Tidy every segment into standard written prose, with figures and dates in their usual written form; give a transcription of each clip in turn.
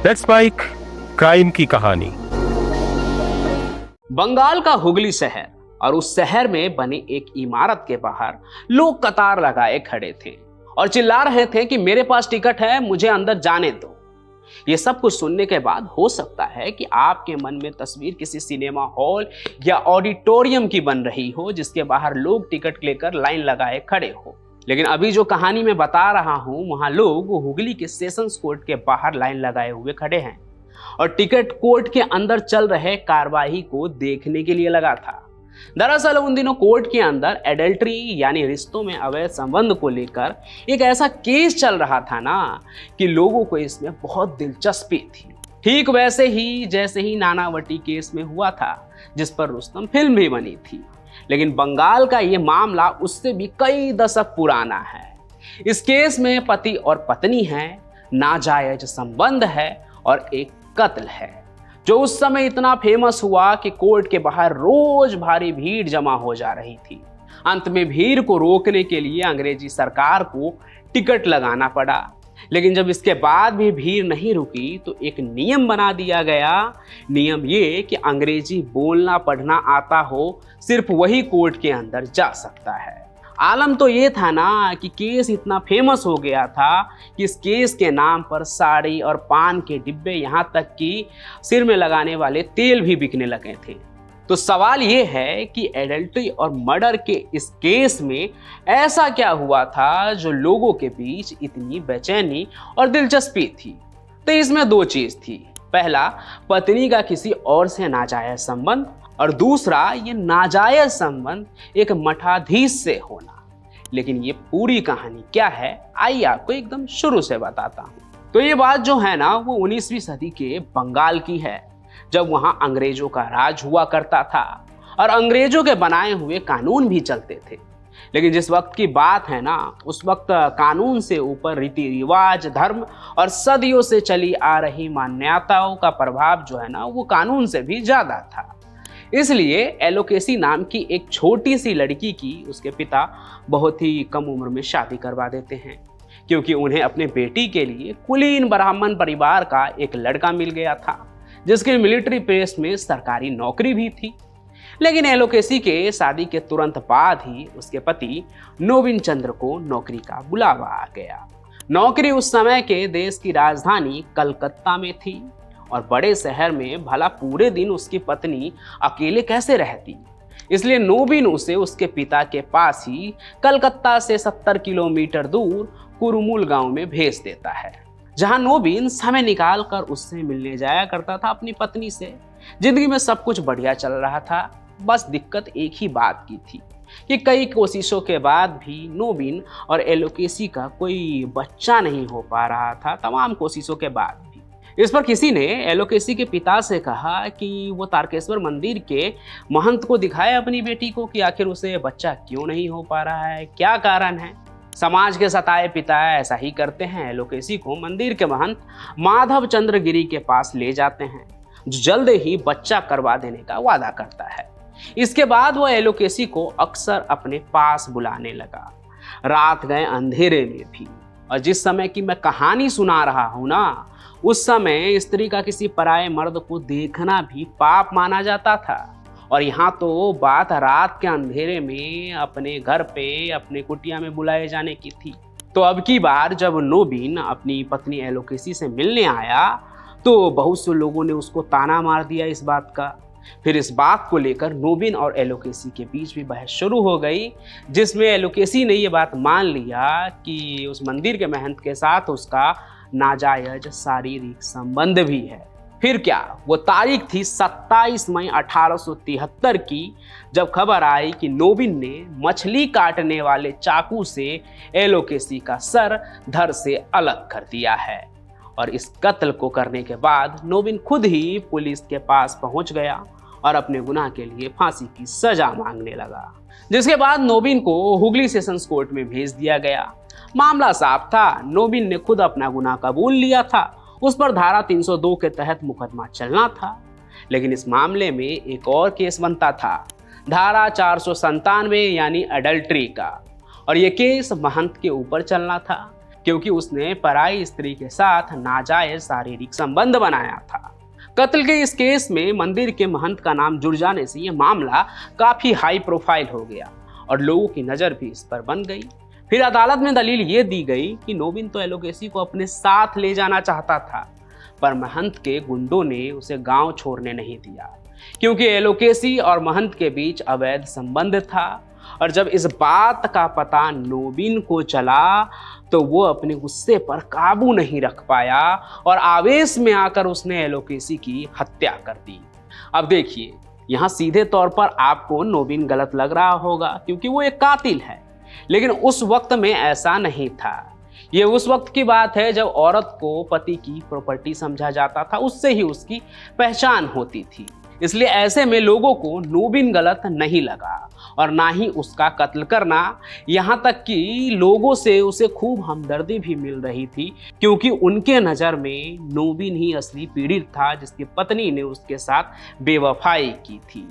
Let's spike crime की कहानी। बंगाल का हुगली शहर और उस शहर में बनी एक इमारत के बाहर लोग कतार लगाए खड़े थे और चिल्ला रहे थे कि मेरे पास टिकट है, मुझे अंदर जाने दो। ये सब कुछ सुनने के बाद हो सकता है कि आपके मन में तस्वीर किसी सिनेमा हॉल या ऑडिटोरियम की बन रही हो, जिसके बाहर लोग टिकट लेकर लाइन लगाए खड़े हो। लेकिन अभी जो कहानी मैं बता रहा हूं, वहां लोग हुगली के सेशंस कोर्ट के बाहर लाइन लगाए हुए खड़े हैं और टिकट कोर्ट के अंदर चल रहे कार्यवाही को देखने के लिए लगा था। दरअसल उन दिनों कोर्ट के अंदर एडल्ट्री यानी रिश्तों में अवैध संबंध को लेकर एक ऐसा केस चल रहा था ना कि लोगों को इसमें बहुत दिलचस्पी थी। ठीक वैसे ही जैसे ही नानावटी केस में हुआ था, जिस पर रुस्तम फिल्म भी बनी थी। लेकिन बंगाल का ये मामला उससे भी कई दशक पुराना है। इस केस में पति और पत्नी हैं, नाजायज संबंध है और एक कत्ल है, जो उस समय इतना फेमस हुआ कि कोर्ट के बाहर रोज भारी भीड़ जमा हो जा रही थी। अंत में भीड़ को रोकने के लिए अंग्रेजी सरकार को टिकट लगाना पड़ा। लेकिन जब इसके बाद भी भीड़ नहीं रुकी तो एक नियम बना दिया गया। नियम ये कि अंग्रेजी बोलना पढ़ना आता हो, सिर्फ वही कोर्ट के अंदर जा सकता है। आलम तो ये था ना कि केस इतना फेमस हो गया था कि इस केस के नाम पर साड़ी और पान के डिब्बे, यहाँ तक कि सिर में लगाने वाले तेल भी बिकने लगे थे। तो सवाल ये है कि एडल्ट्री और मर्डर के इस केस में ऐसा क्या हुआ था जो लोगों के बीच इतनी बेचैनी और दिलचस्पी थी। तो इसमें दो चीज थी। पहला, पत्नी का किसी और से नाजायज संबंध, और दूसरा, ये नाजायज संबंध एक मठाधीश से होना। लेकिन ये पूरी कहानी क्या है, आइए आपको एकदम शुरू से बताता हूँ। तो ये बात जो है ना, वो 19वीं सदी के बंगाल की है, जब वहां अंग्रेजों का राज हुआ करता था और अंग्रेजों के बनाए हुए कानून भी चलते थे। लेकिन जिस वक्त की बात है ना, उस वक्त कानून से ऊपर रीति रिवाज, धर्म और सदियों से चली आ रही मान्यताओं का प्रभाव जो है ना, वो कानून से भी ज्यादा था। इसलिए एलोकेसी नाम की एक छोटी सी लड़की की उसके पिता बहुत ही कम उम्र में शादी करवा देते हैं, क्योंकि उन्हें अपने बेटी के लिए कुलीन ब्राह्मण परिवार का एक लड़का मिल गया था, जिसकी मिलिट्री प्रेस में सरकारी नौकरी भी थी। लेकिन एलोकेसी के शादी के तुरंत बाद ही उसके पति नोबिन चंद्र को नौकरी का बुलावा आ गया। नौकरी उस समय के देश की राजधानी कलकत्ता में थी और बड़े शहर में भला पूरे दिन उसकी पत्नी अकेले कैसे रहती। इसलिए नोबिन उसे उसके पिता के पास ही कलकत्ता से 70 किलोमीटर दूर कुरुमुल गांव में भेज देता है, जहां नोबिन समय निकाल कर उससे मिलने जाया करता था अपनी पत्नी से। जिंदगी में सब कुछ बढ़िया चल रहा था, बस दिक्कत एक ही बात की थी कि कई कोशिशों के बाद भी नोबिन और एलोकेसी का कोई बच्चा नहीं हो पा रहा था, तमाम कोशिशों के बाद भी। इस पर किसी ने एलोकेसी के पिता से कहा कि वो तारकेश्वर मंदिर के महंत को दिखाए अपनी बेटी को कि आखिर उसे बच्चा क्यों नहीं हो पा रहा है, क्या कारण है। समाज के सताए पिता ऐसा ही करते हैं। एलोकेसी को मंदिर के महंत माधव चंद्र गिरी के पास ले जाते हैं, जो जल्द ही बच्चा करवा देने का वादा करता है। इसके बाद वह एलोकेसी को अक्सर अपने पास बुलाने लगा, रात गए अंधेरे में भी। और जिस समय की मैं कहानी सुना रहा हूं ना, उस समय स्त्री का किसी पराये मर्द को देखना भी पाप माना जाता था। और यहाँ तो बात रात के अंधेरे में अपने घर पे अपने कुटिया में बुलाए जाने की थी। तो अब की बार जब नोबिन अपनी पत्नी एलोकेसी से मिलने आया तो बहुत से लोगों ने उसको ताना मार दिया इस बात का। फिर इस बात को लेकर नोबिन और एलोकेसी के बीच भी बहस शुरू हो गई, जिसमें एलोकेसी ने ये बात मान लिया कि उस मंदिर के महंत के साथ उसका नाजायज शारीरिक संबंध भी है। फिर क्या, वो तारीख थी 27 मई 1873 की, जब खबर आई कि नोबिन ने मछली काटने वाले चाकू से एलोकेसी का सर धड़ से अलग कर दिया है। और इस कत्ल को करने के बाद नोबिन खुद ही पुलिस के पास पहुंच गया और अपने गुनाह के लिए फांसी की सजा मांगने लगा, जिसके बाद नोबिन को हुगली सेशंस कोर्ट में भेज दिया गया। मामला साफ था, नोबिन ने खुद अपना गुनाह कबूल लिया था, उस पर धारा 302 के तहत मुकदमा चलना था। लेकिन इस मामले में एक और केस बनता था, धारा 497 यानी एडल्ट्री का, और यह केस महंत के ऊपर चलना था। क्योंकि उसने पराई स्त्री के साथ नाजायज शारीरिक संबंध बनाया था। कत्ल के इस केस में मंदिर के महंत का नाम जुड़ जाने से यह मामला काफी हाई प्रोफाइल हो गया और लोगों की नजर भी इस पर बन गई। फिर अदालत में दलील ये दी गई कि नोबिन तो एलोकेसी को अपने साथ ले जाना चाहता था, पर महंत के गुंडों ने उसे गांव छोड़ने नहीं दिया, क्योंकि एलोकेसी और महंत के बीच अवैध संबंध था। और जब इस बात का पता नोबिन को चला तो वो अपने गुस्से पर काबू नहीं रख पाया और आवेश में आकर उसने एलोकेसी की हत्या कर दी। अब देखिए, यहाँ सीधे तौर पर आपको नोबिन गलत लग रहा होगा क्योंकि वो एक कातिल है, लेकिन उस वक्त में ऐसा नहीं था। ये उस वक्त की बात है जब औरत को पति की प्रॉपर्टी समझा जाता था, उससे ही उसकी पहचान होती थी। इसलिए ऐसे में लोगों को नोबिन गलत नहीं लगा और ना ही उसका कत्ल करना। यहाँ तक कि लोगों से उसे खूब हमदर्दी भी मिल रही थी, क्योंकि उनके नज़र में नोबिन ही असली पीड़ित था जिसकी पत्नी ने उसके साथ बेवफाई की थी।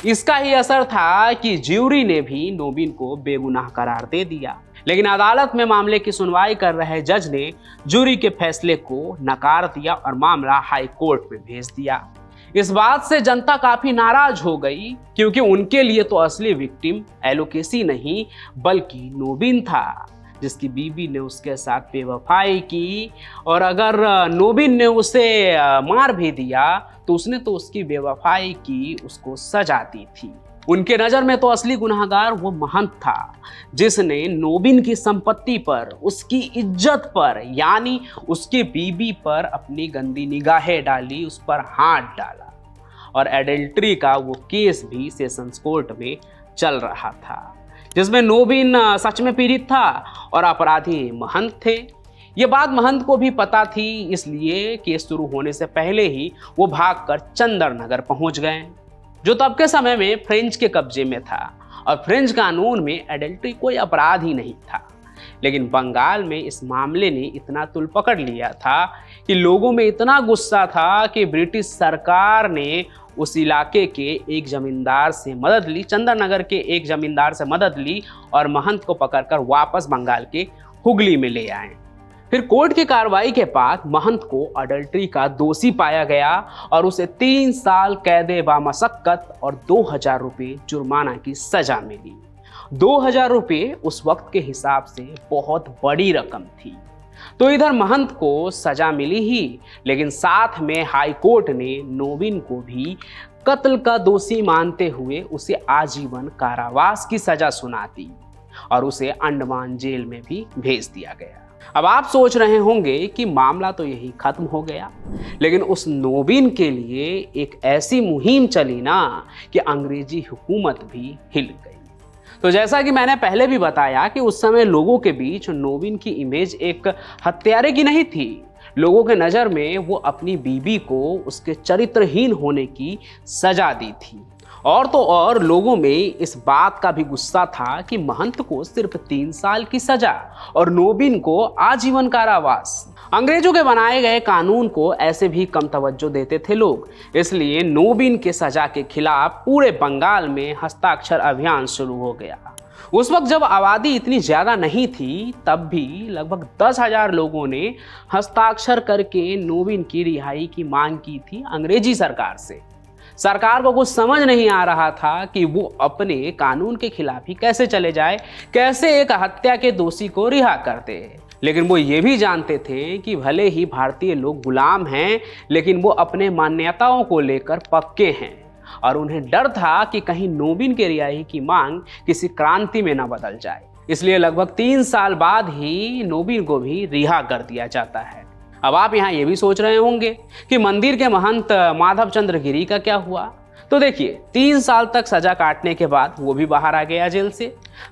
इसका ही असर था कि ज्यूरी ने भी नोबिन को बेगुनाह करार दे दिया, लेकिन अदालत में मामले की सुनवाई कर रहे जज ने ज्यूरी के फैसले को नकार दिया और मामला हाई कोर्ट में भेज दिया। इस बात से जनता काफी नाराज हो गई, क्योंकि उनके लिए तो असली विक्टिम एलोकेसी नहीं बल्कि नोबिन था, जिसकी बीवी ने उसके साथ बेवफाई की। और अगर नोबिन ने उसे मार भी दिया तो उसने तो उसकी बेवफाई की उसको सजा दी थी। उनके नज़र में तो असली गुनहगार वो महंत था, जिसने नोबिन की संपत्ति पर, उसकी इज्जत पर, यानी उसकी बीबी पर अपनी गंदी निगाहें डाली, उस पर हाथ डाला। और एडल्ट्री का वो केस भी सेशंस कोर्ट में चल रहा था, जिसमें नोबिन सच में पीड़ित था और अपराधी महंत थे। ये बात महंत को भी पता थी, इसलिए केस शुरू होने से पहले ही वो भागकर चंदर नगर पहुंच गए, जो तब के समय में फ्रेंच के कब्जे में था और फ्रेंच कानून में एडल्ट्री कोई अपराध ही नहीं था। लेकिन बंगाल में इस मामले ने इतना तुल पकड़ लिया था कि लोगों में इतना गुस्सा था कि ब्रिटिश सरकार ने उस इलाके के एक जमींदार से मदद ली, चंदर नगर के एक जमींदार से मदद ली और महंत को पकड़कर वापस बंगाल के हुगली में ले आए। फिर कोर्ट की कार्रवाई के बाद महंत को अडल्ट्री का दोषी पाया गया और उसे 3 साल कैदे बामशक्कत और 2000 रुपये जुर्माना की सजा मिली। 2000 रुपये उस वक्त के हिसाब से बहुत बड़ी रकम थी। तो इधर महंत को सजा मिली ही, लेकिन साथ में हाई कोर्ट ने नोबिन को भी कत्ल का दोषी मानते हुए उसे आजीवन कारावास की सजा सुना दी और उसे अंडमान जेल में भी भेज दिया गया। अब आप सोच रहे होंगे कि मामला तो यही खत्म हो गया, लेकिन उस नोबिन के लिए एक ऐसी मुहिम चली ना कि अंग्रेजी हुकूमत भी हिल गई। तो जैसा कि मैंने पहले भी बताया कि उस समय लोगों के बीच नोबिन की इमेज एक हत्यारे की नहीं थी। लोगों के नज़र में वो अपनी बीबी को उसके चरित्रहीन होने की सजा दी थी। और तो और लोगों में इस बात का भी गुस्सा था कि महंत को सिर्फ 3 साल की सजा और नोबिन को आजीवन कारावास। अंग्रेजों के बनाए गए कानून को ऐसे भी कम तवज्जो देते थे लोग, इसलिए नोबिन के सजा के खिलाफ पूरे बंगाल में हस्ताक्षर अभियान शुरू हो गया। उस वक्त जब आबादी इतनी ज़्यादा नहीं थी, तब भी लगभग 10,000 लोगों ने हस्ताक्षर करके नोबिन की रिहाई की मांग की थी अंग्रेजी सरकार से। सरकार को कुछ समझ नहीं आ रहा था कि वो अपने कानून के खिलाफ ही कैसे चले जाए, कैसे एक हत्या के दोषी को रिहा कर दे। लेकिन वो ये भी जानते थे कि भले ही भारतीय लोग गुलाम हैं, लेकिन वो अपने मान्यताओं को लेकर पक्के हैं और उन्हें डर था कि कहीं नोबिन के रिहाई की मांग किसी क्रांति में न बदल जाए। इसलिए लगभग 3 साल बाद ही नोबिन को भी रिहा कर दिया जाता है। अब आप यहाँ ये भी सोच रहे होंगे कि मंदिर के महंत माधव चंद्र गिरी का क्या हुआ। तो देखिए, 3 साल तक सजा काटने के बाद वो भी बाहर आ गया जेल से।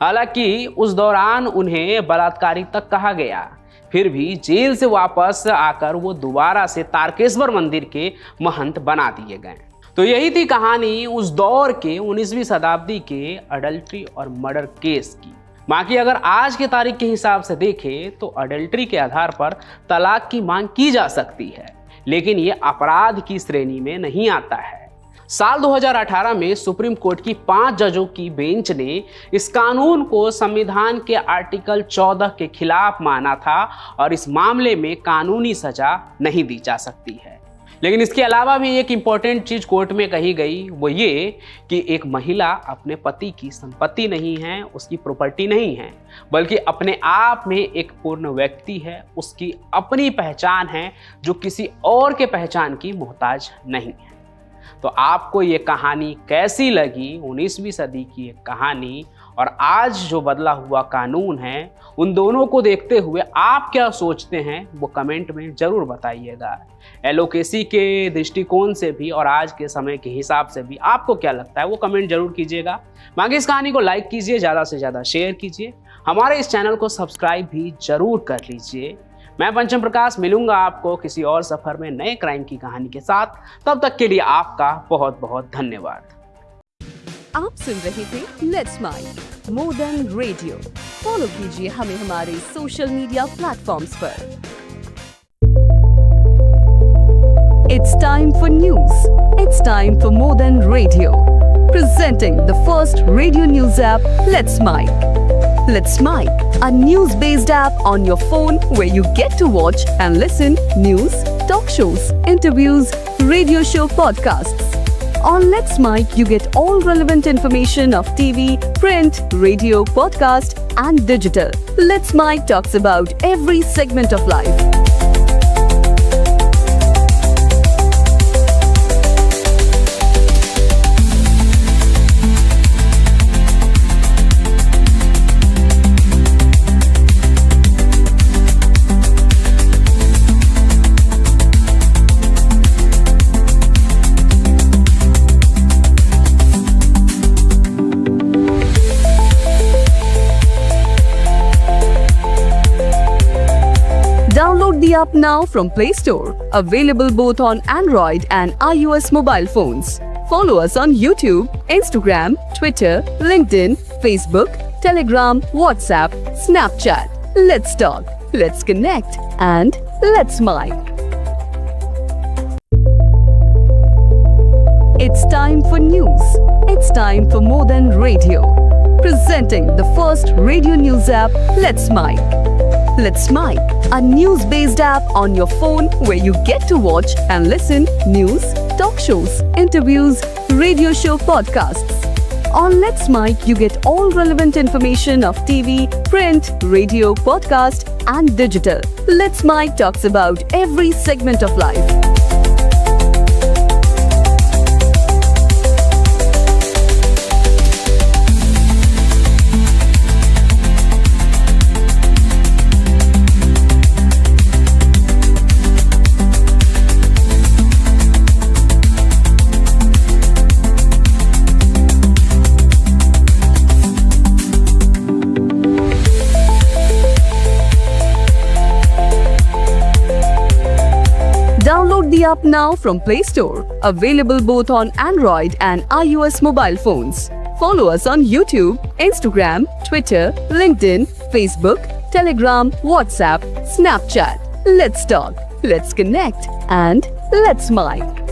हालांकि उस दौरान उन्हें बलात्कारी तक कहा गया, फिर भी जेल से वापस आकर वो दोबारा से तारकेश्वर मंदिर के महंत बना दिए गए। तो यही थी कहानी उस दौर के 19वीं शताब्दी के अडल्ट्री और मर्डर केस की। बाकी अगर आज के तारीख के हिसाब से देखें तो अडल्ट्री के आधार पर तलाक की मांग की जा सकती है, लेकिन ये अपराध की श्रेणी में नहीं आता है। साल 2018 में सुप्रीम कोर्ट की 5 जजों की बेंच ने इस कानून को संविधान के आर्टिकल 14 के खिलाफ माना था और इस मामले में कानूनी सजा नहीं दी जा सकती है। लेकिन इसके अलावा भी एक इम्पॉर्टेंट चीज कोर्ट में कही गई, वो ये कि एक महिला अपने पति की संपत्ति नहीं है, उसकी प्रॉपर्टी नहीं है, बल्कि अपने आप में एक पूर्ण व्यक्ति है, उसकी अपनी पहचान है जो किसी और के पहचान की मोहताज नहीं है। तो आपको ये कहानी कैसी लगी? 19वीं सदी की एक कहानी और आज जो बदला हुआ कानून है, उन दोनों को देखते हुए आप क्या सोचते हैं वो कमेंट में जरूर बताइएगा। एलोकेसी के दृष्टिकोण से भी और आज के समय के हिसाब से भी आपको क्या लगता है वो कमेंट जरूर कीजिएगा। बाकी इस कहानी को लाइक कीजिए, ज़्यादा से ज़्यादा शेयर कीजिए, हमारे इस चैनल को सब्सक्राइब भी जरूर कर लीजिए। मैं पंचम प्रकाश मिलूंगा आपको किसी और सफर में नए क्राइम की कहानी के साथ। तब तक के लिए आपका बहुत बहुत धन्यवाद। आप सुन रहे थे let's mind more than radio. Follow कीजिए हमें हमारे सोशल मीडिया प्लेटफॉर्म्स पर। It's time for news. It's time for more than radio. Presenting the first radio news app, Let's Mic. Let's Mic, a news-based app on your phone where you get to watch and listen news, talk shows, interviews, radio show podcasts. On Let's Mic, you get all relevant information of TV, print, radio, podcast, and digital. Let's Mic talks about every segment of life. Download the app now from Play Store. Available both on Android and iOS mobile phones. Follow us on YouTube, Instagram, Twitter, LinkedIn, Facebook, Telegram, WhatsApp, Snapchat. Let's talk, let's connect, and let's mic. It's time for news. It's time for more than radio. Presenting the first radio news app, Let's Mic. Let's Mic, a news-based app on your phone where you get to watch and listen news, talk shows, interviews, radio show podcasts. On Let's Mic, you get all relevant information of TV, print, radio, podcast, and digital. Let's Mic talks about every segment of life. Download the app now from Play Store. Available both on Android and iOS mobile phones. Follow us on YouTube, Instagram, Twitter, LinkedIn, Facebook, Telegram, WhatsApp, Snapchat. Let's talk, let's connect, and let's mic.